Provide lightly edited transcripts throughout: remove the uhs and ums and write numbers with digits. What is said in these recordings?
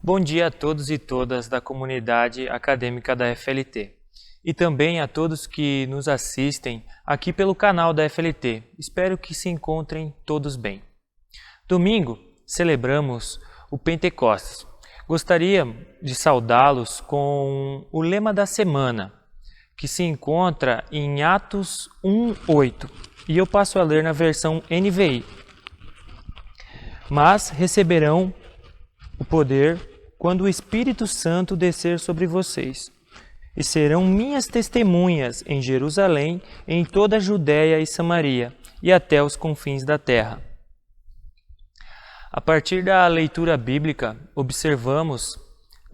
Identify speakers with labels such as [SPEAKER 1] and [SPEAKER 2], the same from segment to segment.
[SPEAKER 1] Bom dia a todos e todas da comunidade acadêmica da FLT e também a todos que nos assistem aqui pelo canal da FLT. Espero que se encontrem todos bem. Domingo celebramos o Pentecostes. Gostaria de saudá-los com o lema da semana, que se encontra em Atos 1:8, e eu passo a ler na versão NVI. Mas receberão o poder quando o Espírito Santo descer sobre vocês, e serão minhas testemunhas em Jerusalém, em toda a Judéia e Samaria, e até os confins da terra. A partir da leitura bíblica, observamos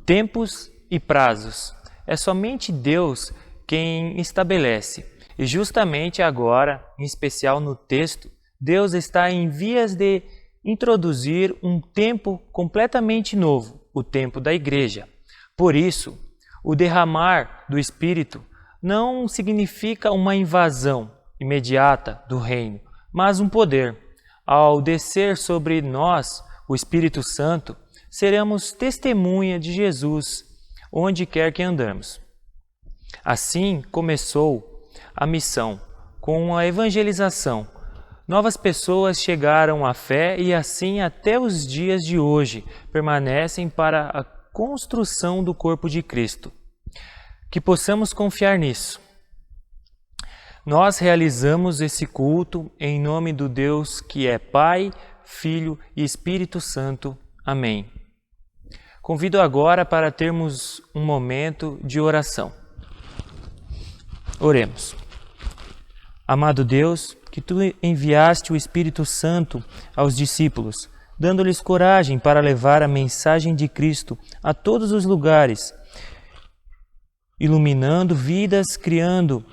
[SPEAKER 1] tempos e prazos. É somente Deus quem estabelece. E justamente agora, em especial no texto, Deus está em vias de introduzir um tempo completamente novo, o tempo da igreja. Por isso, o derramar do Espírito não significa uma invasão imediata do reino, mas um poder. Ao descer sobre nós o Espírito Santo, seremos testemunha de Jesus onde quer que andamos. Assim começou a missão, com a evangelização. Novas pessoas chegaram à fé e assim até os dias de hoje permanecem para a construção do corpo de Cristo. Que possamos confiar nisso. Nós realizamos esse culto em nome do Deus que é Pai, Filho e Espírito Santo. Amém. Convido agora para termos um momento de oração. Oremos. Amado Deus, que Tu enviaste o Espírito Santo aos discípulos, dando-lhes coragem para levar a mensagem de Cristo a todos os lugares, iluminando vidas, criando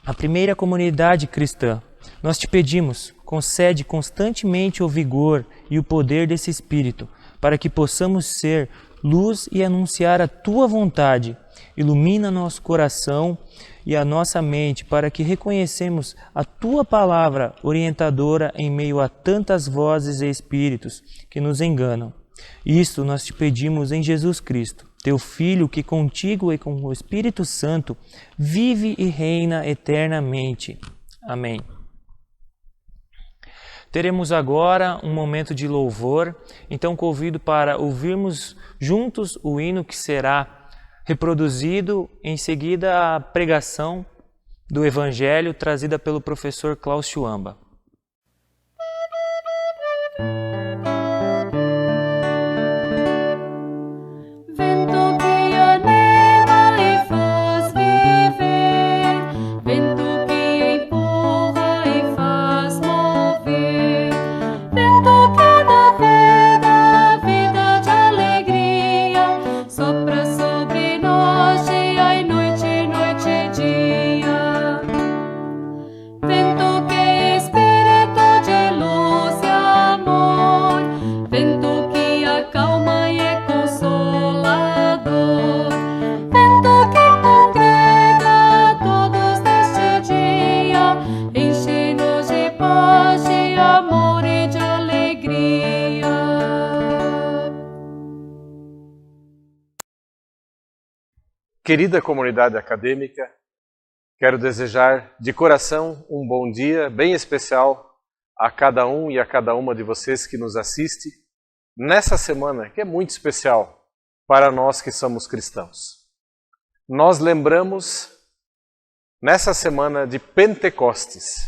[SPEAKER 1] a primeira comunidade cristã. Nós te pedimos, concede constantemente o vigor e o poder desse Espírito, para que possamos ser luz e anunciar a Tua vontade. Ilumina nosso coração e a nossa mente, para que reconhecemos a Tua palavra orientadora em meio a tantas vozes e espíritos que nos enganam. Isto nós te pedimos em Jesus Cristo, Teu Filho, que contigo e com o Espírito Santo vive e reina eternamente. Amém. Teremos agora um momento de louvor, então convido para ouvirmos juntos o hino que será reproduzido em seguida a pregação do Evangelho trazida pelo professor Cláudio Amba.
[SPEAKER 2] Querida comunidade acadêmica, quero desejar de coração um bom dia bem especial a cada um e a cada uma de vocês que nos assiste nessa semana que é muito especial para nós que somos cristãos. Nós lembramos nessa semana de Pentecostes,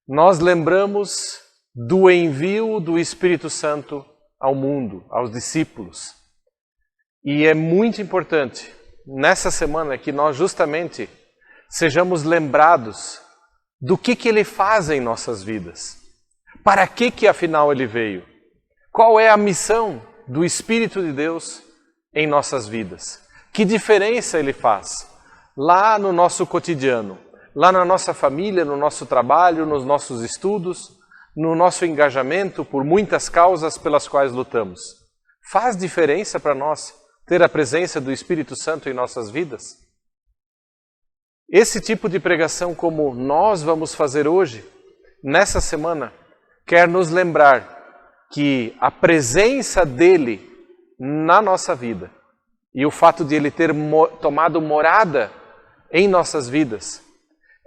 [SPEAKER 2] nós lembramos do envio do Espírito Santo ao mundo, aos discípulos. E é muito importante nessa semana que nós justamente sejamos lembrados do que Ele faz em nossas vidas. Para que afinal Ele veio? Qual é a missão do Espírito de Deus em nossas vidas? Que diferença Ele faz lá no nosso cotidiano, lá na nossa família, no nosso trabalho, nos nossos estudos, no nosso engajamento por muitas causas pelas quais lutamos? Faz diferença para nós ter a presença do Espírito Santo em nossas vidas? Esse tipo de pregação como nós vamos fazer hoje nessa semana, quer nos lembrar que a presença dele na nossa vida e o fato de ele ter tomado morada em nossas vidas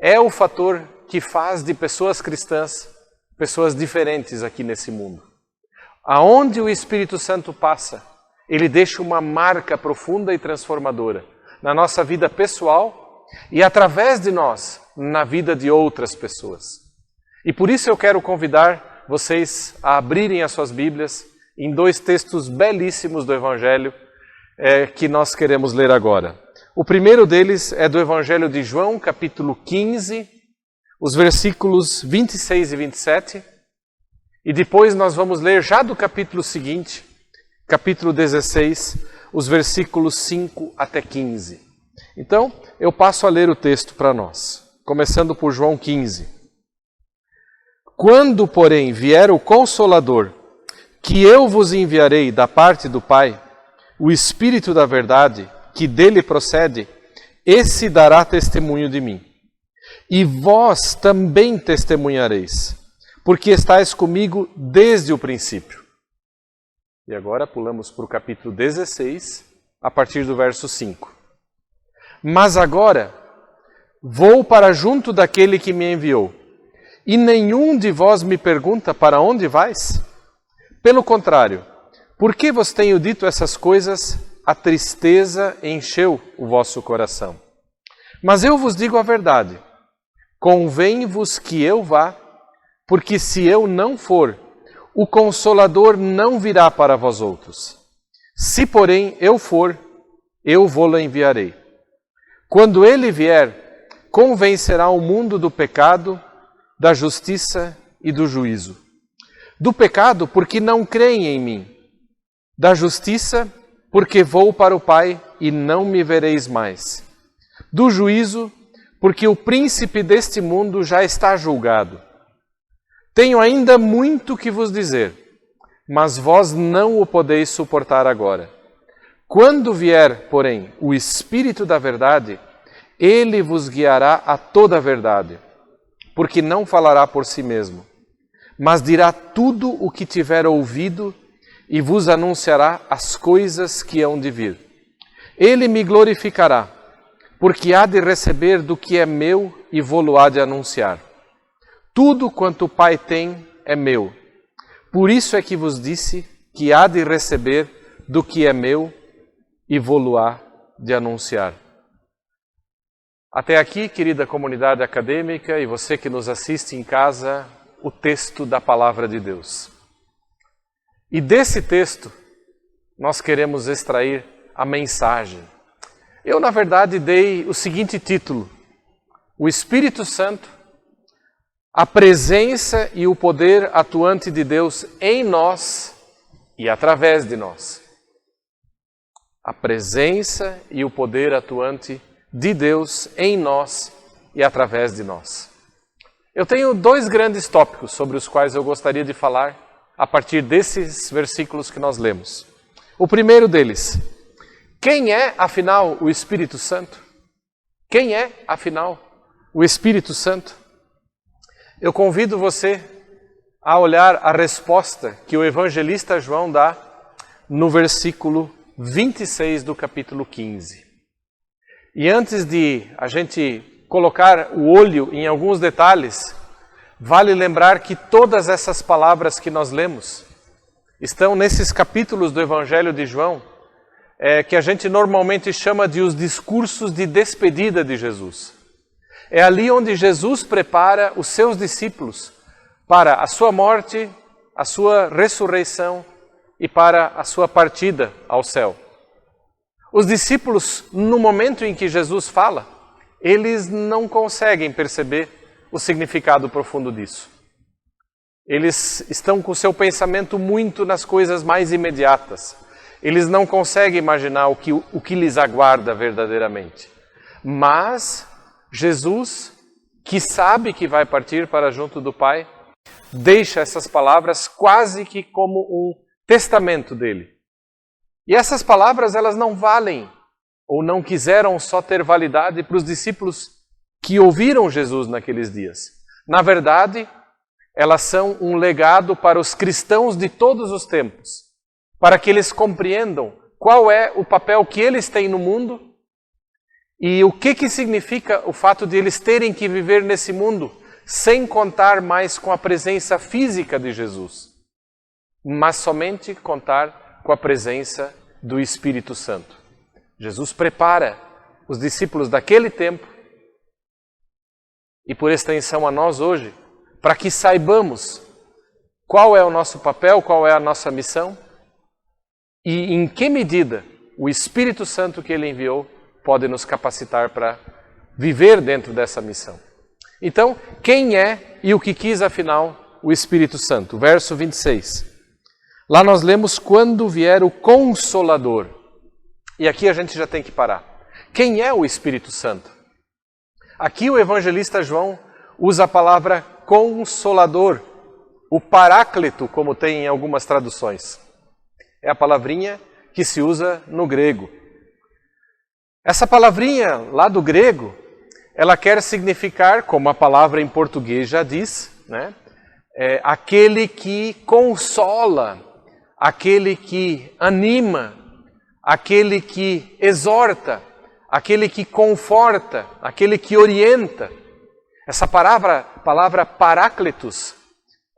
[SPEAKER 2] é o fator que faz de pessoas cristãs pessoas diferentes aqui nesse mundo. Aonde o Espírito Santo passa, ele deixa uma marca profunda e transformadora na nossa vida pessoal e através de nós, na vida de outras pessoas. E por isso eu quero convidar vocês a abrirem as suas Bíblias em dois textos belíssimos do Evangelho que nós queremos ler agora. O primeiro deles é do Evangelho de João, capítulo 15, os versículos 26 e 27. E depois nós vamos ler já do capítulo seguinte, capítulo 16, os versículos 5 até 15. Então, eu passo a ler o texto para nós, começando por João 15. Quando, porém, vier o Consolador, que eu vos enviarei da parte do Pai, o Espírito da verdade, que dele procede, esse dará testemunho de mim. E vós também testemunhareis, porque estáis comigo desde o princípio. E agora pulamos para o capítulo 16, a partir do verso 5. Mas agora vou para junto daquele que me enviou, e nenhum de vós me pergunta para onde vais? Pelo contrário, porque vos tenho dito essas coisas, a tristeza encheu o vosso coração. Mas eu vos digo a verdade, convém-vos que eu vá, porque se eu não for, o Consolador não virá para vós outros. Se, porém, eu for, eu vô-lo enviarei. Quando ele vier, convencerá o mundo do pecado, da justiça e do juízo. Do pecado, porque não creem em mim. Da justiça, porque vou para o Pai e não me vereis mais. Do juízo, porque o príncipe deste mundo já está julgado. Tenho ainda muito que vos dizer, mas vós não o podeis suportar agora. Quando vier, porém, o Espírito da verdade, ele vos guiará a toda a verdade, porque não falará por si mesmo, mas dirá tudo o que tiver ouvido e vos anunciará as coisas que hão de vir. Ele me glorificará, porque há de receber do que é meu e vô-lo há de anunciar. Tudo quanto o Pai tem é meu. Por isso é que vos disse que há de receber do que é meu e vô-lo há de anunciar. Até aqui, querida comunidade acadêmica e você que nos assiste em casa, o texto da Palavra de Deus. E desse texto, nós queremos extrair a mensagem. Eu, na verdade, dei o seguinte título: O Espírito Santo, a presença e o poder atuante de Deus em nós e através de nós. A presença e o poder atuante de Deus em nós e através de nós. Eu tenho dois grandes tópicos sobre os quais eu gostaria de falar a partir desses versículos que nós lemos. O primeiro deles: quem é, afinal, o Espírito Santo? Quem é, afinal, o Espírito Santo? Eu convido você a olhar a resposta que o evangelista João dá no versículo 26 do capítulo 15. E antes de a gente colocar o olho em alguns detalhes, vale lembrar que todas essas palavras que nós lemos estão nesses capítulos do Evangelho de João, que a gente normalmente chama de os discursos de despedida de Jesus. É ali onde Jesus prepara os seus discípulos para a sua morte, a sua ressurreição e para a sua partida ao céu. Os discípulos, no momento em que Jesus fala, eles não conseguem perceber o significado profundo disso. Eles estão com o seu pensamento muito nas coisas mais imediatas. Eles não conseguem imaginar o que lhes aguarda verdadeiramente. Mas Jesus, que sabe que vai partir para junto do Pai, deixa essas palavras quase que como um testamento dele. E essas palavras, elas não valem, ou não quiseram só ter validade para os discípulos que ouviram Jesus naqueles dias. Na verdade, elas são um legado para os cristãos de todos os tempos, para que eles compreendam qual é o papel que eles têm no mundo e o que significa o fato de eles terem que viver nesse mundo sem contar mais com a presença física de Jesus, mas somente contar com a presença do Espírito Santo. Jesus prepara os discípulos daquele tempo e por extensão a nós hoje, para que saibamos qual é o nosso papel, qual é a nossa missão e em que medida o Espírito Santo que Ele enviou pode nos capacitar para viver dentro dessa missão. Então, quem é e o que quis afinal o Espírito Santo? Verso 26. Lá nós lemos quando vier o Consolador. E aqui a gente já tem que parar. Quem é o Espírito Santo? Aqui o evangelista João usa a palavra Consolador, o Paráclito, como tem em algumas traduções. É a palavrinha que se usa no grego. Essa palavrinha lá do grego, ela quer significar, como a palavra em português já diz, né? Aquele que consola, aquele que anima, aquele que exorta, aquele que conforta, aquele que orienta. Essa palavra Paráclitos,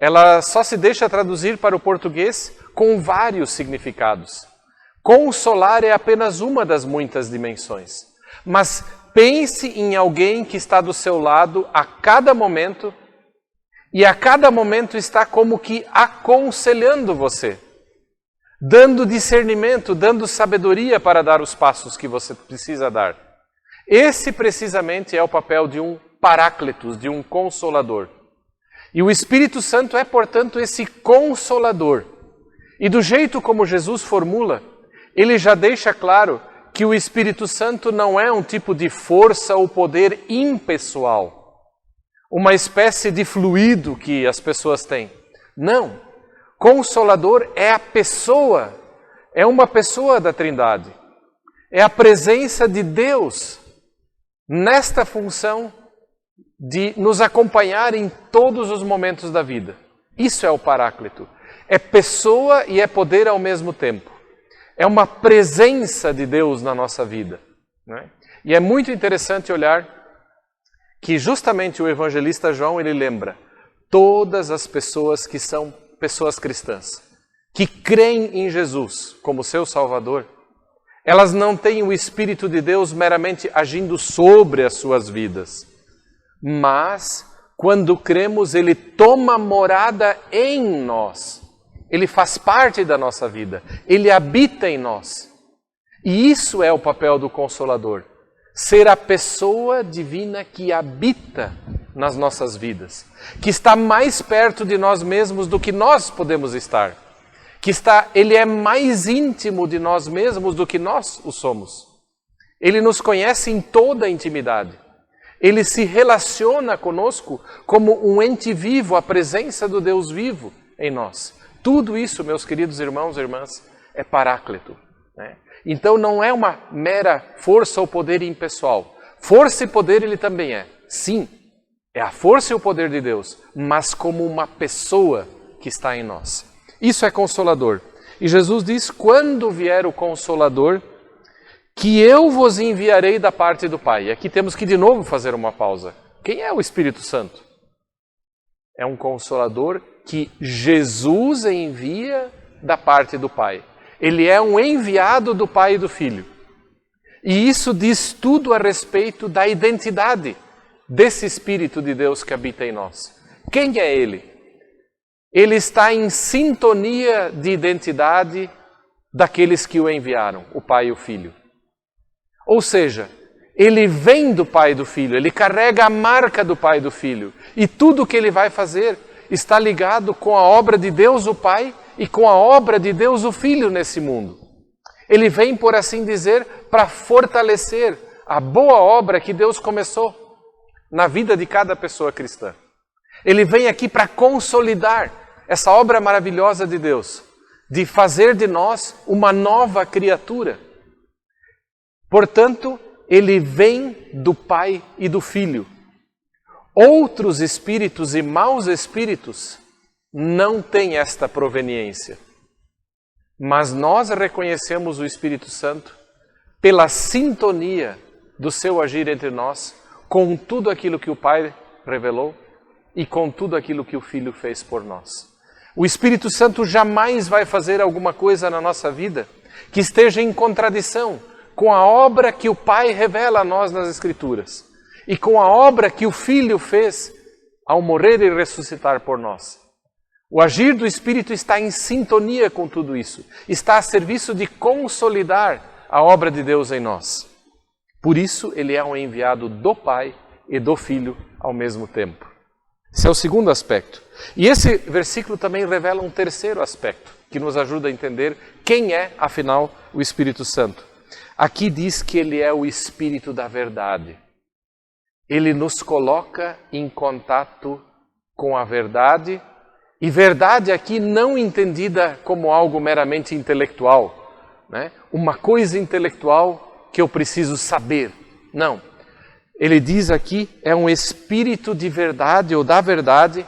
[SPEAKER 2] ela só se deixa traduzir para o português com vários significados. Consolar é apenas uma das muitas dimensões. Mas pense em alguém que está do seu lado a cada momento e a cada momento está como que aconselhando você, dando discernimento, dando sabedoria para dar os passos que você precisa dar. Esse precisamente é o papel de um Paráclitos, de um Consolador. E o Espírito Santo é, portanto, esse Consolador. E do jeito como Jesus formula, ele já deixa claro que o Espírito Santo não é um tipo de força ou poder impessoal, uma espécie de fluido que as pessoas têm. Não. Consolador é a pessoa, é uma pessoa da Trindade. É a presença de Deus nesta função de nos acompanhar em todos os momentos da vida. Isso é o Paráclito. É pessoa e é poder ao mesmo tempo. É uma presença de Deus na nossa vida, né? E é muito interessante olhar que justamente o evangelista João, ele lembra todas as pessoas que são pessoas cristãs, que creem em Jesus como seu Salvador, elas não têm o Espírito de Deus meramente agindo sobre as suas vidas, mas quando cremos, Ele toma morada em nós. Ele faz parte da nossa vida. Ele habita em nós. E isso é o papel do Consolador. Ser a pessoa divina que habita nas nossas vidas. Que está mais perto de nós mesmos do que nós podemos estar. Ele é mais íntimo de nós mesmos do que nós o somos. Ele nos conhece em toda a intimidade. Ele se relaciona conosco como um ente vivo, a presença do Deus vivo em nós. Tudo isso, meus queridos irmãos e irmãs, é Paráclito, né? Então não é uma mera força ou poder impessoal. Força e poder ele também é. Sim, é a força e o poder de Deus, mas como uma pessoa que está em nós. Isso é Consolador. E Jesus diz, quando vier o Consolador, que eu vos enviarei da parte do Pai. E aqui temos que de novo fazer uma pausa. Quem é o Espírito Santo? É um Consolador que Jesus envia da parte do Pai. Ele é um enviado do Pai e do Filho. E isso diz tudo a respeito da identidade desse Espírito de Deus que habita em nós. Quem é Ele? Ele está em sintonia de identidade daqueles que o enviaram, o Pai e o Filho. Ou seja, ele vem do Pai e do Filho, ele carrega a marca do Pai e do Filho. E tudo o que ele vai fazer está ligado com a obra de Deus o Pai e com a obra de Deus o Filho nesse mundo. Ele vem, por assim dizer, para fortalecer a boa obra que Deus começou na vida de cada pessoa cristã. Ele vem aqui para consolidar essa obra maravilhosa de Deus, de fazer de nós uma nova criatura. Portanto, ele vem do Pai e do Filho. Outros espíritos e maus espíritos não têm esta proveniência. Mas nós reconhecemos o Espírito Santo pela sintonia do seu agir entre nós, com tudo aquilo que o Pai revelou e com tudo aquilo que o Filho fez por nós. O Espírito Santo jamais vai fazer alguma coisa na nossa vida que esteja em contradição com a obra que o Pai revela a nós nas Escrituras e com a obra que o Filho fez ao morrer e ressuscitar por nós. O agir do Espírito está em sintonia com tudo isso. Está a serviço de consolidar a obra de Deus em nós. Por isso, ele é um enviado do Pai e do Filho ao mesmo tempo. Esse é o segundo aspecto. E esse versículo também revela um terceiro aspecto, que nos ajuda a entender quem é, afinal, o Espírito Santo. Aqui diz que ele é o Espírito da verdade. Ele nos coloca em contato com a verdade. E verdade aqui não entendida como algo meramente intelectual, né? Uma coisa intelectual que eu preciso saber. Não. Ele diz aqui, é um espírito de verdade ou da verdade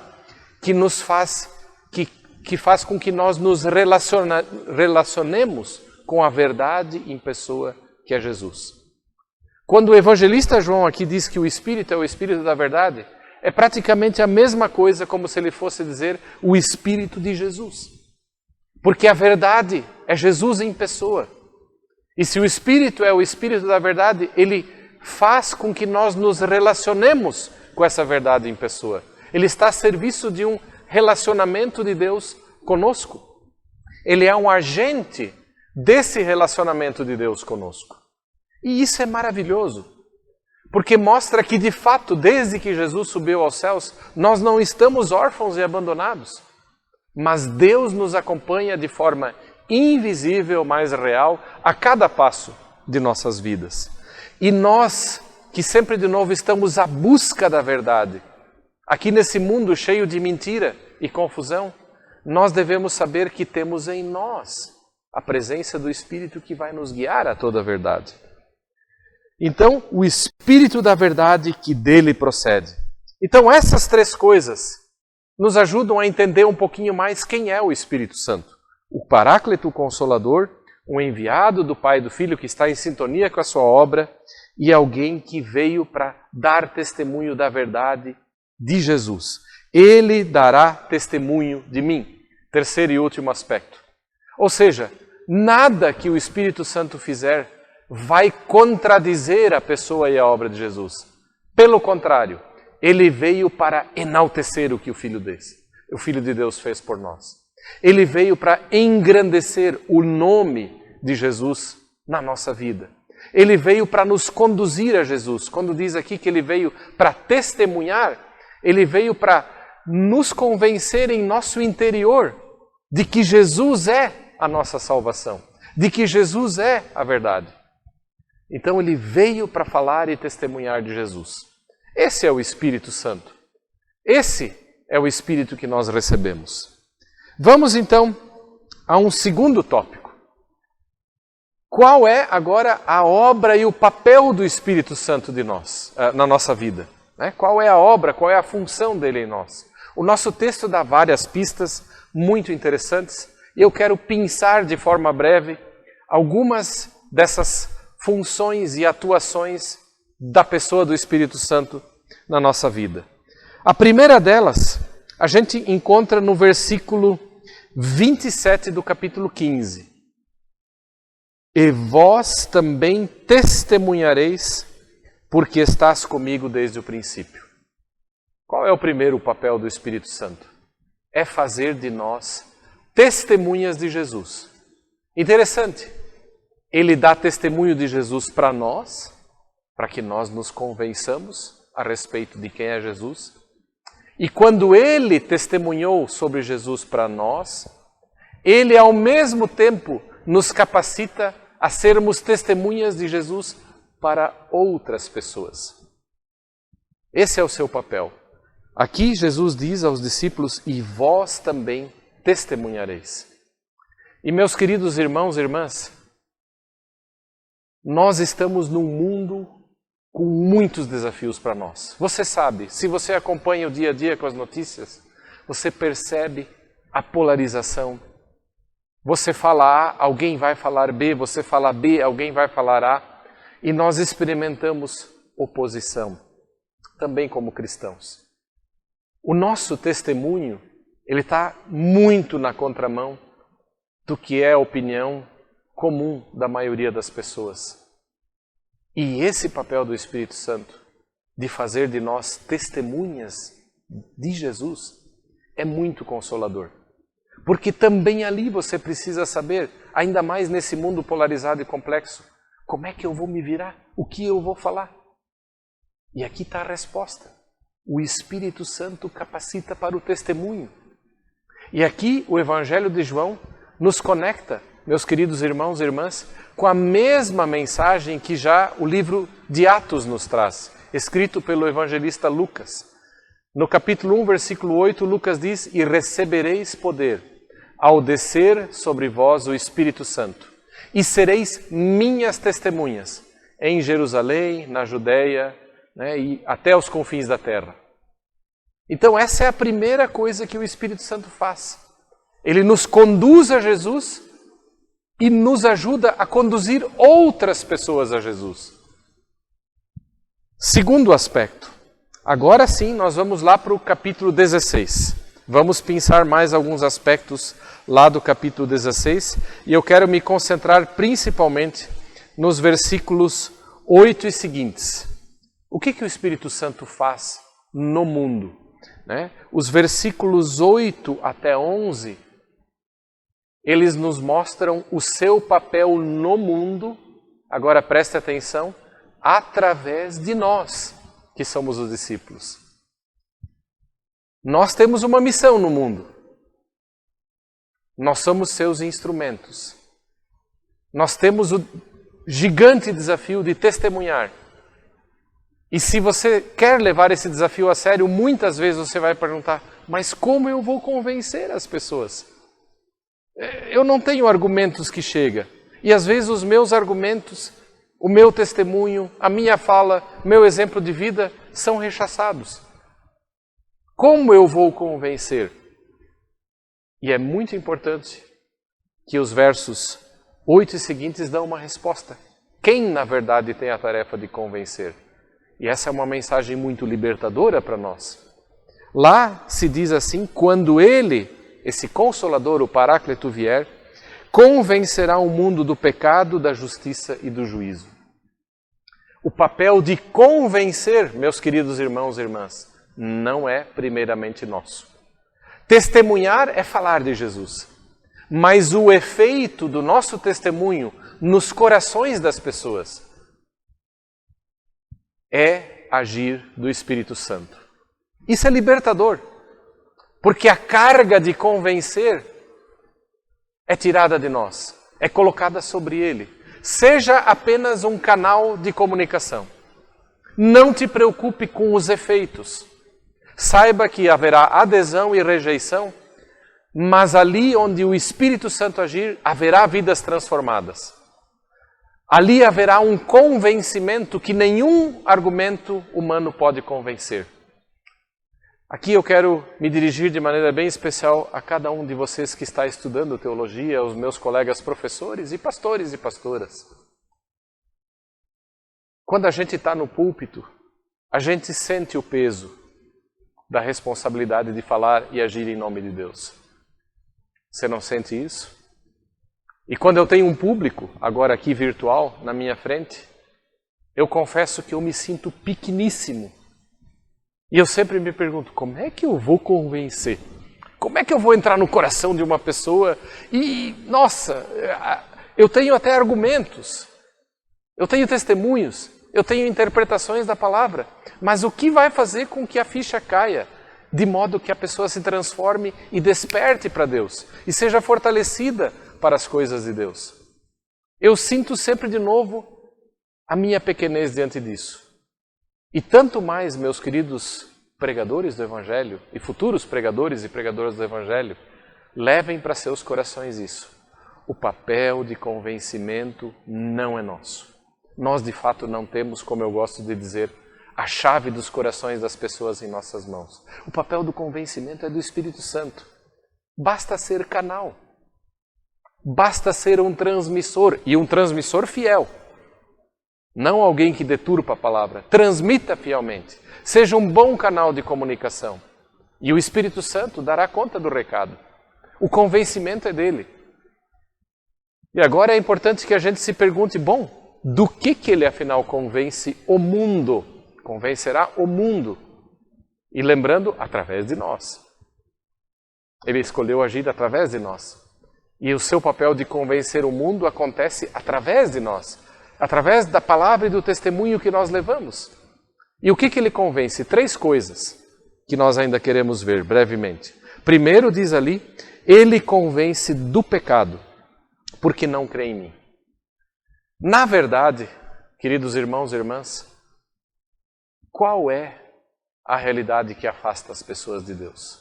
[SPEAKER 2] que nos faz, que faz com que nós nos relacionemos com a verdade em pessoa que é Jesus. Quando o evangelista João aqui diz que o Espírito é o Espírito da verdade, é praticamente a mesma coisa como se ele fosse dizer o Espírito de Jesus. Porque a verdade é Jesus em pessoa. E se o Espírito é o Espírito da verdade, ele faz com que nós nos relacionemos com essa verdade em pessoa. Ele está a serviço de um relacionamento de Deus conosco. Ele é um agente desse relacionamento de Deus conosco. E isso é maravilhoso. Porque mostra que, de fato, desde que Jesus subiu aos céus, nós não estamos órfãos e abandonados. Mas Deus nos acompanha de forma invisível, mas real, a cada passo de nossas vidas. E nós, que sempre de novo estamos à busca da verdade, aqui nesse mundo cheio de mentira e confusão, nós devemos saber que temos em nós a presença do Espírito que vai nos guiar a toda a verdade. Então, o Espírito da verdade que dele procede. Então, essas três coisas nos ajudam a entender um pouquinho mais quem é o Espírito Santo. O Paráclito, o Consolador, um enviado do Pai e do Filho que está em sintonia com a sua obra e alguém que veio para dar testemunho da verdade de Jesus. Ele dará testemunho de mim. Terceiro e último aspecto. Ou seja, nada que o Espírito Santo fizer vai contradizer a pessoa e a obra de Jesus. Pelo contrário, ele veio para enaltecer o que o Filho de Deus fez por nós. Ele veio para engrandecer o nome de Jesus na nossa vida. Ele veio para nos conduzir a Jesus. Quando diz aqui que ele veio para testemunhar, ele veio para nos convencer em nosso interior de que Jesus é a nossa salvação, de que Jesus é a verdade. Então ele veio para falar e testemunhar de Jesus. Esse é o Espírito Santo. Esse é o Espírito que nós recebemos. Vamos então a um segundo tópico. Qual é agora a obra e o papel do Espírito Santo de nós, na nossa vida? Qual é a obra, qual é a função dele em nós? O nosso texto dá várias pistas muito interessantes e eu quero pensar de forma breve algumas dessas funções e atuações da pessoa do Espírito Santo na nossa vida. A primeira delas, a gente encontra no versículo 27 do capítulo 15. E vós também testemunhareis, porque estás comigo desde o princípio. Qual é o primeiro papel do Espírito Santo? É fazer de nós testemunhas de Jesus. Interessante. Ele dá testemunho de Jesus para nós, para que nós nos convençamos a respeito de quem é Jesus. E quando ele testemunhou sobre Jesus para nós, ele ao mesmo tempo nos capacita a sermos testemunhas de Jesus para outras pessoas. Esse é o seu papel. Aqui Jesus diz aos discípulos, e vós também testemunhareis. E meus queridos irmãos e irmãs, nós estamos num mundo com muitos desafios para nós. Você sabe, se você acompanha o dia a dia com as notícias, você percebe a polarização. Você fala A, alguém vai falar B, você fala B, alguém vai falar A, e nós experimentamos oposição, também como cristãos. O nosso testemunho, ele está muito na contramão do que é a opinião comum da maioria das pessoas. E esse papel do Espírito Santo, de fazer de nós testemunhas de Jesus, é muito consolador. Porque também ali você precisa saber, ainda mais nesse mundo polarizado e complexo, como é que eu vou me virar? O que eu vou falar? E aqui está a resposta. O Espírito Santo capacita para o testemunho. E aqui o Evangelho de João nos conecta, meus queridos irmãos e irmãs, com a mesma mensagem que já o livro de Atos nos traz, escrito pelo evangelista Lucas. No capítulo 1, versículo 8, Lucas diz: "E recebereis poder ao descer sobre vós o Espírito Santo, e sereis minhas testemunhas em Jerusalém, na Judéia, e até os confins da terra." Então essa é a primeira coisa que o Espírito Santo faz. Ele nos conduz a Jesus e nos ajuda a conduzir outras pessoas a Jesus. Segundo aspecto. Agora sim, nós vamos lá para o capítulo 16. Vamos pensar mais alguns aspectos lá do capítulo 16. E eu quero me concentrar principalmente nos versículos 8 e seguintes. O que o Espírito Santo faz no mundo? Os versículos 8 até 11, eles nos mostram o seu papel no mundo, agora preste atenção, através de nós, que somos os discípulos. Nós temos uma missão no mundo. Nós somos seus instrumentos. Nós temos o gigante desafio de testemunhar. E se você quer levar esse desafio a sério, muitas vezes você vai perguntar: mas como eu vou convencer as pessoas? Eu não tenho argumentos que chegam. E às vezes os meus argumentos, o meu testemunho, a minha fala, meu exemplo de vida são rechaçados. Como eu vou convencer? E é muito importante que os versos 8 e seguintes dão uma resposta. Quem, na verdade, tem a tarefa de convencer? E essa é uma mensagem muito libertadora para nós. Lá se diz assim: quando ele, esse Consolador, o Paráclito, vier, convencerá o mundo do pecado, da justiça e do juízo. O papel de convencer, meus queridos irmãos e irmãs, não é primeiramente nosso. Testemunhar é falar de Jesus. Mas o efeito do nosso testemunho nos corações das pessoas é agir do Espírito Santo. Isso é libertador, porque a carga de convencer é tirada de nós, é colocada sobre ele. Seja apenas um canal de comunicação. Não te preocupe com os efeitos. Saiba que haverá adesão e rejeição, mas ali onde o Espírito Santo agir, haverá vidas transformadas. Ali haverá um convencimento que nenhum argumento humano pode convencer. Aqui eu quero me dirigir de maneira bem especial a cada um de vocês que está estudando teologia, aos meus colegas professores e pastores e pastoras. Quando a gente está no púlpito, a gente sente o peso da responsabilidade de falar e agir em nome de Deus. Você não sente isso? E quando eu tenho um público, agora aqui virtual, na minha frente, eu confesso que eu me sinto pequeníssimo. E eu sempre me pergunto: como é que eu vou convencer? Como é que eu vou entrar no coração de uma pessoa? E, nossa, eu tenho até argumentos, eu tenho testemunhos, eu tenho interpretações da palavra, mas o que vai fazer com que a ficha caia, de modo que a pessoa se transforme e desperte para Deus, e seja fortalecida para as coisas de Deus? Eu sinto sempre de novo a minha pequenez diante disso. E tanto mais, meus queridos pregadores do Evangelho, e futuros pregadores e pregadoras do Evangelho, levem para seus corações isso. O papel de convencimento não é nosso. nós de fato não temos, como eu gosto de dizer, a chave dos corações das pessoas em nossas mãos. O papel do convencimento é do Espírito Santo. Basta ser canal. Basta ser um transmissor, e um transmissor fiel. Não alguém que deturpa a palavra. Transmita fielmente. Seja um bom canal de comunicação. E o Espírito Santo dará conta do recado. O convencimento é dele. E agora é importante que a gente se pergunte, bom, do que ele afinal convence o mundo? Convencerá o mundo. E lembrando, através de nós. Ele escolheu agir através de nós. E o seu papel de convencer o mundo acontece através de nós. Através da palavra e do testemunho que nós levamos. E o que ele convence? 3 coisas que nós ainda queremos ver brevemente. Primeiro, diz ali, ele convence do pecado, porque não crê em mim. Na verdade, queridos irmãos e irmãs, qual é a realidade que afasta as pessoas de Deus?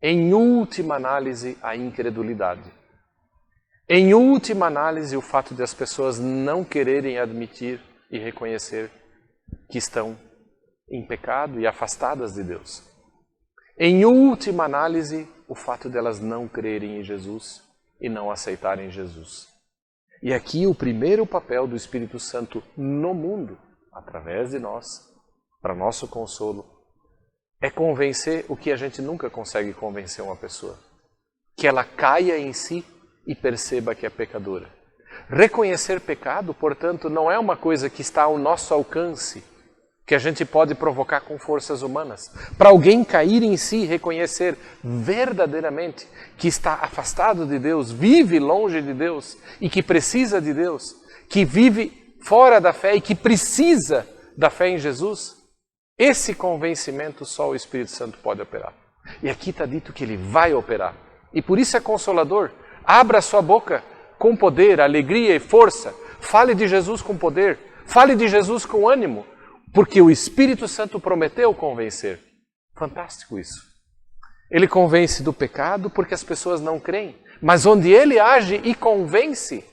[SPEAKER 2] Em última análise, a incredulidade. Em última análise, o fato de as pessoas não quererem admitir e reconhecer que estão em pecado e afastadas de Deus. Em última análise, o fato de elas não crerem em Jesus e não aceitarem Jesus. E aqui o primeiro papel do Espírito Santo no mundo, através de nós, para nosso consolo, é convencer o que a gente nunca consegue convencer uma pessoa. Que ela caia em si e perceba que é pecadora. Reconhecer pecado, portanto, não é uma coisa que está ao nosso alcance, que a gente pode provocar com forças humanas. Para alguém cair em si e reconhecer verdadeiramente que está afastado de Deus, vive longe de Deus e que precisa de Deus, que vive fora da fé e que precisa da fé em Jesus, esse convencimento só o Espírito Santo pode operar. E aqui está dito que ele vai operar. E por isso é consolador. Abra sua boca com poder, alegria e força. Fale de Jesus com poder. Fale de Jesus com ânimo. Porque o Espírito Santo prometeu convencer. Fantástico isso. Ele convence do pecado porque as pessoas não creem. Mas onde ele age e convence,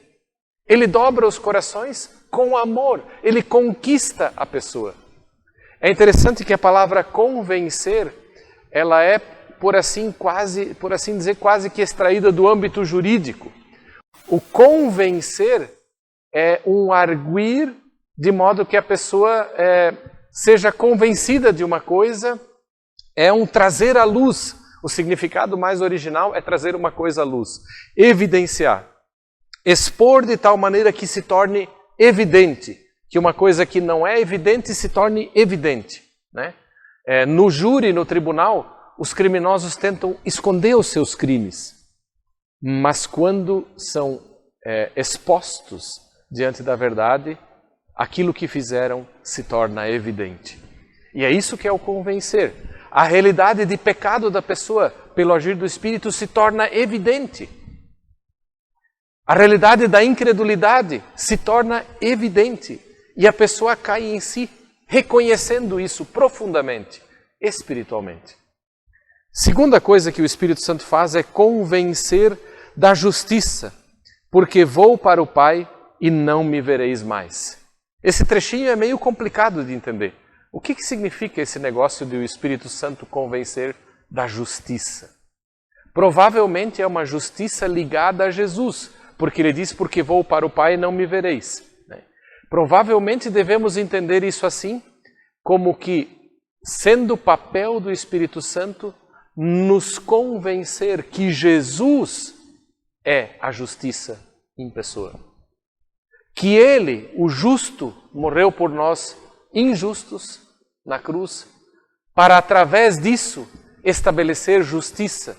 [SPEAKER 2] ele dobra os corações com amor. Ele conquista a pessoa. É interessante que a palavra convencer, ela é, por assim dizer, quase que extraída do âmbito jurídico. O convencer é um arguir de modo que a pessoa seja convencida de uma coisa, é um trazer à luz. O significado mais original é trazer uma coisa à luz. Evidenciar. Expor de tal maneira que se torne evidente. Que uma coisa que não é evidente se torne evidente. Né? No júri, no tribunal, os criminosos tentam esconder os seus crimes. Mas quando são expostos diante da verdade, aquilo que fizeram se torna evidente. E é isso que é o convencer. A realidade de pecado da pessoa, pelo agir do Espírito, se torna evidente. A realidade da incredulidade se torna evidente. E a pessoa cai em si, reconhecendo isso profundamente, espiritualmente. Segunda coisa que o Espírito Santo faz é convencer da justiça, porque vou para o Pai e não me vereis mais. Esse trechinho é meio complicado de entender. O que significa esse negócio de o Espírito Santo convencer da justiça? Provavelmente é uma justiça ligada a Jesus, porque ele diz, porque vou para o Pai e não me vereis. Provavelmente devemos entender isso assim, como que, sendo o papel do Espírito Santo, nos convencer que Jesus é a justiça em pessoa. Que Ele, o justo, morreu por nós injustos na cruz, para através disso estabelecer justiça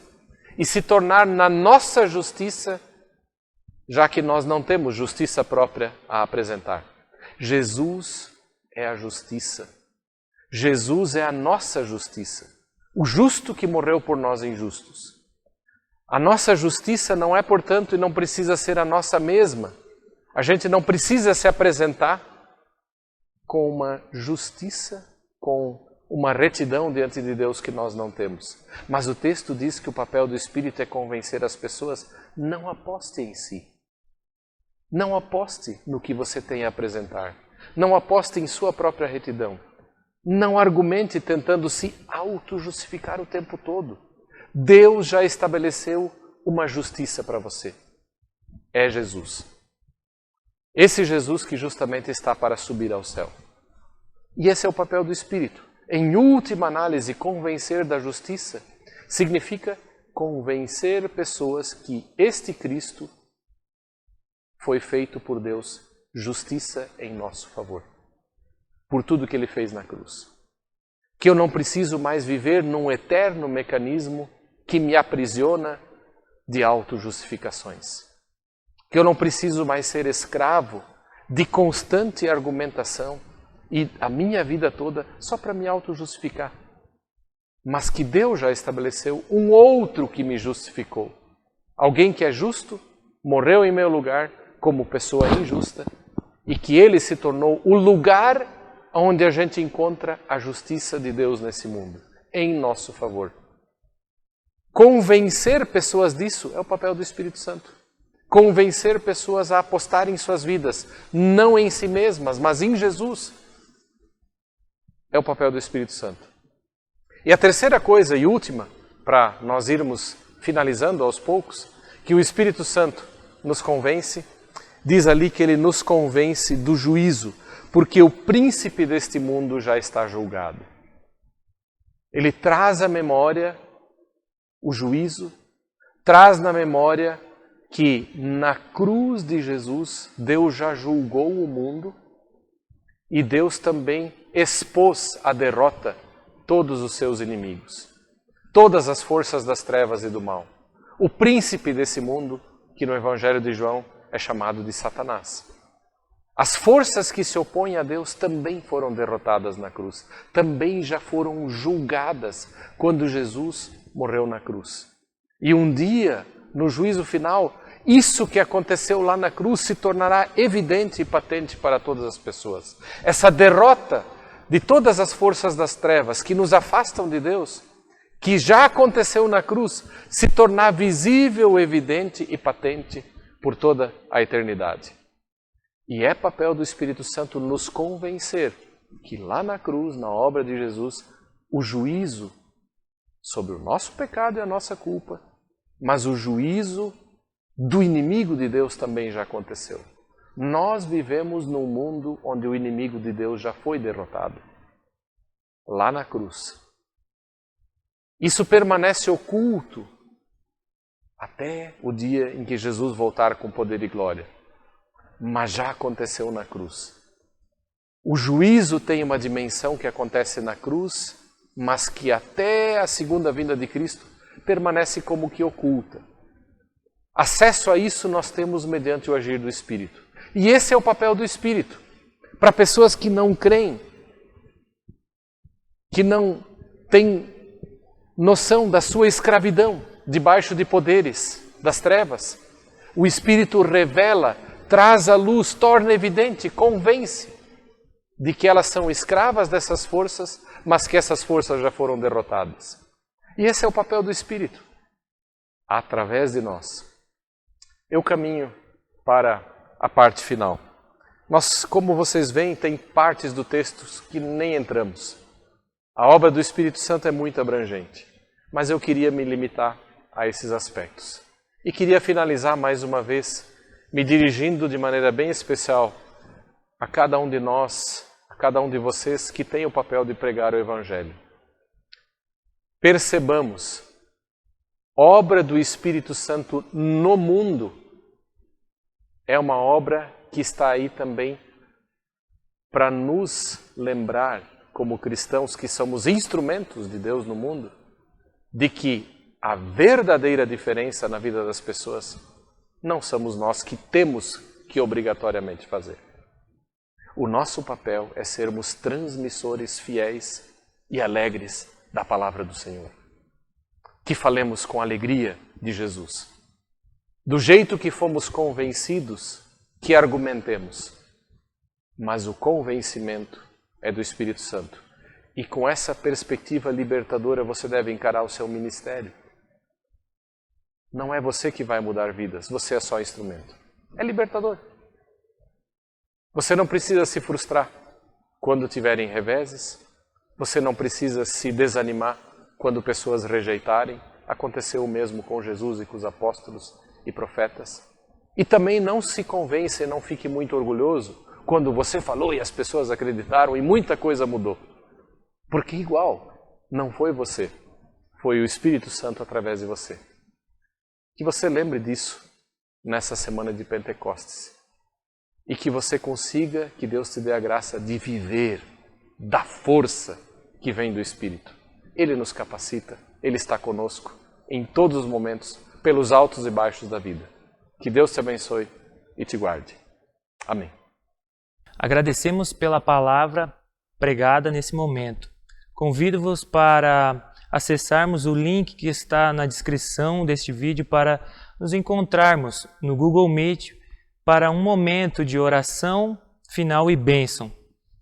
[SPEAKER 2] e se tornar na nossa justiça, já que nós não temos justiça própria a apresentar. Jesus é a justiça. Jesus é a nossa justiça. O justo que morreu por nós injustos. A nossa justiça não é, portanto, e não precisa ser a nossa mesma. A gente não precisa se apresentar com uma justiça, com uma retidão diante de Deus que nós não temos. Mas o texto diz que o papel do Espírito é convencer as pessoas, não aposte em si. Não aposte no que você tem a apresentar. Não aposte em sua própria retidão. Não argumente tentando se auto-justificar o tempo todo. Deus já estabeleceu uma justiça para você. É Jesus. Esse Jesus que justamente está para subir ao céu. E esse é o papel do Espírito. Em última análise, convencer da justiça significa convencer pessoas que este Cristo foi feito por Deus justiça em nosso favor. Por tudo que Ele fez na cruz. Que eu não preciso mais viver num eterno mecanismo que me aprisiona de auto-justificações. Que eu não preciso mais ser escravo de constante argumentação e a minha vida toda só para me auto-justificar. Mas que Deus já estabeleceu um outro que me justificou. Alguém que é justo, morreu em meu lugar como pessoa injusta e que Ele se tornou o lugar onde a gente encontra a justiça de Deus nesse mundo, em nosso favor. Convencer pessoas disso é o papel do Espírito Santo. Convencer pessoas a apostarem em suas vidas, não em si mesmas, mas em Jesus, é o papel do Espírito Santo. E a terceira coisa e última, para nós irmos finalizando aos poucos, que o Espírito Santo nos convence, diz ali que ele nos convence do juízo, porque o príncipe deste mundo já está julgado. Ele traz à memória o juízo, traz na memória que na cruz de Jesus Deus já julgou o mundo e Deus também expôs a derrota todos os seus inimigos, todas as forças das trevas e do mal. O príncipe desse mundo, que no Evangelho de João é chamado de Satanás. As forças que se opõem a Deus também foram derrotadas na cruz, também já foram julgadas quando Jesus morreu na cruz. E um dia, no juízo final, isso que aconteceu lá na cruz se tornará evidente e patente para todas as pessoas. Essa derrota de todas as forças das trevas que nos afastam de Deus, que já aconteceu na cruz, se tornar visível, evidente e patente por toda a eternidade. E é papel do Espírito Santo nos convencer que lá na cruz, na obra de Jesus, o juízo sobre o nosso pecado e a nossa culpa, mas o juízo do inimigo de Deus também já aconteceu. Nós vivemos num mundo onde o inimigo de Deus já foi derrotado. Lá na cruz. Isso permanece oculto até o dia em que Jesus voltar com poder e glória. Mas já aconteceu na cruz. O juízo tem uma dimensão que acontece na cruz, mas que até a segunda vinda de Cristo permanece como que oculta. Acesso a isso nós temos mediante o agir do Espírito. E esse é o papel do Espírito. Para pessoas que não creem, que não têm noção da sua escravidão debaixo de poderes das trevas, o Espírito revela, traz à luz, torna evidente, convence de que elas são escravas dessas forças, mas que essas forças já foram derrotadas. E esse é o papel do Espírito, através de nós. Eu caminho para a parte final. Nós, como vocês veem, tem partes do texto que nem entramos. A obra do Espírito Santo é muito abrangente, mas eu queria me limitar a esses aspectos. E queria finalizar mais uma vez, me dirigindo de maneira bem especial a cada um de nós, a cada um de vocês que tem o papel de pregar o Evangelho. Percebamos, obra do Espírito Santo no mundo é uma obra que está aí também para nos lembrar, como cristãos que somos instrumentos de Deus no mundo, de que a verdadeira diferença na vida das pessoas não somos nós que temos que obrigatoriamente fazer. O nosso papel é sermos transmissores fiéis e alegres da palavra do Senhor. Que falemos com alegria de Jesus. Do jeito que fomos convencidos, que argumentemos. Mas o convencimento é do Espírito Santo. E com essa perspectiva libertadora você deve encarar o seu ministério. Não é você que vai mudar vidas, você é só instrumento. É libertador. Você não precisa se frustrar quando tiverem reveses. Você não precisa se desanimar quando pessoas rejeitarem. Aconteceu o mesmo com Jesus e com os apóstolos e profetas. E também não se convença e não fique muito orgulhoso quando você falou e as pessoas acreditaram e muita coisa mudou. Porque igual, não foi você, foi o Espírito Santo através de você. Que você lembre disso nessa semana de Pentecostes. E que você consiga, que Deus te dê a graça de viver da força que vem do Espírito. Ele nos capacita, Ele está conosco em todos os momentos, pelos altos e baixos da vida. Que Deus te abençoe e te guarde. Amém.
[SPEAKER 1] Agradecemos pela palavra pregada nesse momento. Convido-vos para acessarmos o link que está na descrição deste vídeo para nos encontrarmos no Google Meet para um momento de oração final e bênção.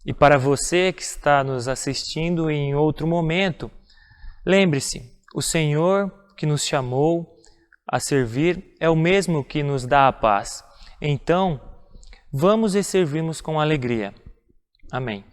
[SPEAKER 1] E para você que está nos assistindo em outro momento, lembre-se, o Senhor que nos chamou a servir é o mesmo que nos dá a paz. Então, vamos e servimos com alegria. Amém.